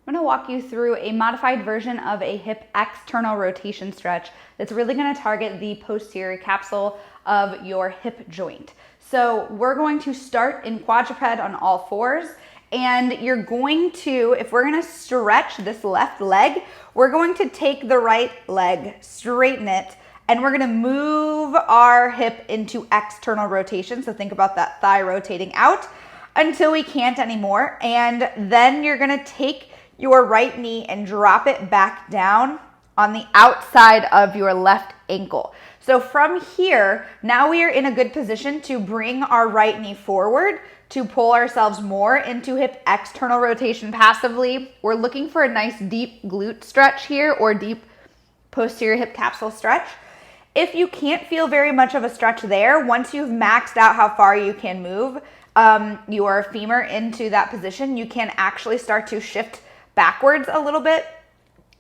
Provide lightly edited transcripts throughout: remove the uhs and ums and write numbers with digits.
I'm gonna walk you through a modified version of a hip external rotation stretch that's really gonna target the posterior capsule of your hip joint. So we're going to start in quadruped on all fours, and you're going to, if we're gonna stretch this left leg, we're going to take the right leg, straighten it, and we're gonna move our hip into external rotation. So think about that thigh rotating out until we can't anymore. And then you're gonna take your right knee and drop it back down on the outside of your left ankle. So from here, now we are in a good position to bring our right knee forward to pull ourselves more into hip external rotation passively. We're looking for a nice deep glute stretch here, or deep posterior hip capsule stretch. If you can't feel very much of a stretch there, once you've maxed out how far you can move your femur into that position, you can actually start to shift backwards a little bit.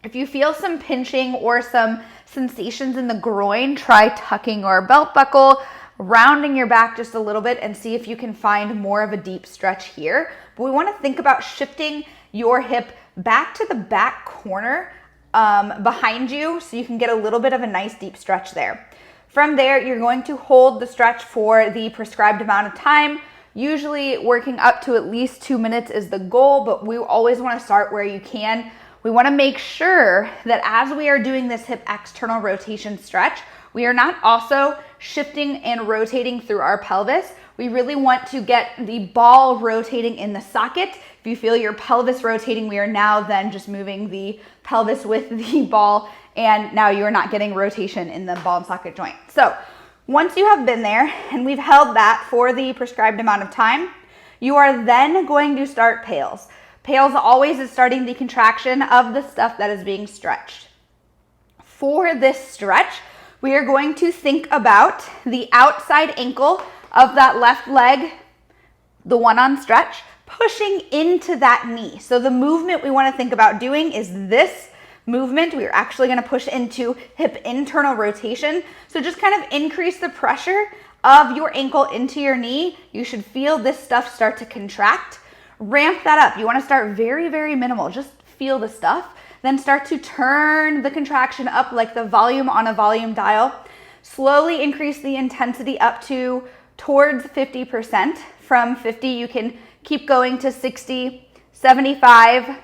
If you feel some pinching or some sensations in the groin, try tucking your belt buckle, rounding your back just a little bit, and see if you can find more of a deep stretch here. But we want to think about shifting your hip back to the back corner behind you so you can get a little bit of a nice deep stretch there. From there, you're going to hold the stretch for the prescribed amount of time. Usually working up to at least 2 minutes is the goal, but we always want to start where you can. We want to make sure that as we are doing this hip external rotation stretch, we are not also shifting and rotating through our pelvis. We really want to get the ball rotating in the socket. If you feel your pelvis rotating, we are now then just moving the pelvis with the ball, and now you're not getting rotation in the ball and socket joint. So once you have been there and we've held that for the prescribed amount of time, you are then going to start PAILs. PAILs always is starting the contraction of the stuff that is being stretched. For this stretch, we are going to think about the outside ankle of that left leg, the one on stretch, pushing into that knee. So the movement we want to think about doing is this movement. We are actually going to push into hip internal rotation. So just kind of increase the pressure of your ankle into your knee. You should feel this stuff start to contract. Ramp that up. You want to start very, very minimal. Just feel the stuff. Then start to turn the contraction up like the volume on a volume dial. Slowly increase the intensity up to towards 50%. From 50, you can keep going to 60, 75.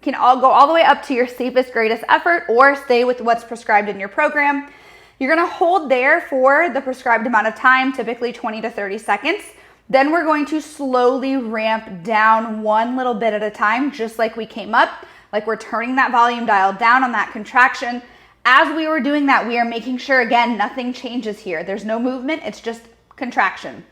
Can all go all the way up to your safest, greatest effort, or stay with what's prescribed in your program. You're gonna hold there for the prescribed amount of time, typically 20 to 30 seconds. Then we're going to slowly ramp down one little bit at a time, just like we came up, like we're turning that volume dial down on that contraction. As we were doing that, we are making sure, again, nothing changes here. There's no movement, it's just contraction.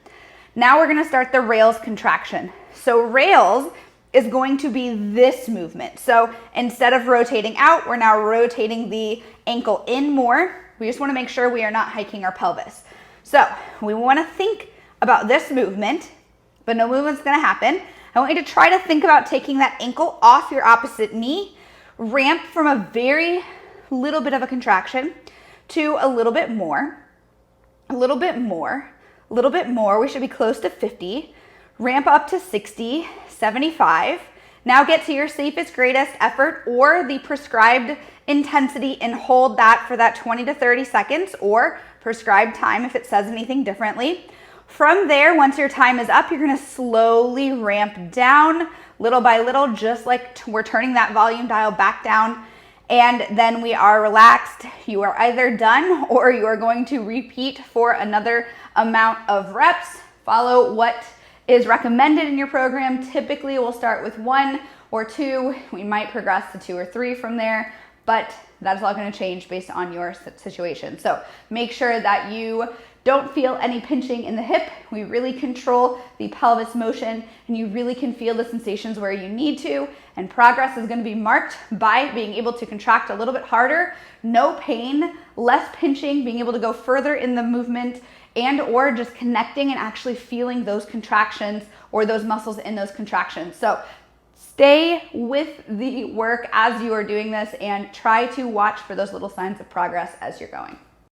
Now we're gonna start the rails contraction. So rails is going to be this movement. So instead of rotating out, we're now rotating the ankle in more. We just want to make sure we are not hiking our pelvis. So we want to think about this movement, but no movement's going to happen. I want you to try to think about taking that ankle off your opposite knee, ramp from a very little bit of a contraction to a little bit more, a little bit more, a little bit more. We should be close to 50. Ramp up to 60, 75. Now get to your safest, greatest effort or the prescribed intensity and hold that for that 20 to 30 seconds or prescribed time if it says anything differently. From there, once your time is up, you're gonna slowly ramp down little by little, just like we're turning that volume dial back down. And then we are relaxed. You are either done or you are going to repeat for another amount of reps. Follow what is recommended in your program. Typically we'll start with 1 or 2. We might progress to 2 or 3 from there, but that's all going to change based on your situation. So make sure that you don't feel any pinching in the hip. We really control the pelvis motion and you really can feel the sensations where you need to. And progress is going to be marked by being able to contract a little bit harder, no pain, less pinching, being able to go further in the movement, and or just connecting and actually feeling those contractions or those muscles in those contractions. So stay with the work as you are doing this and try to watch for those little signs of progress as you're going.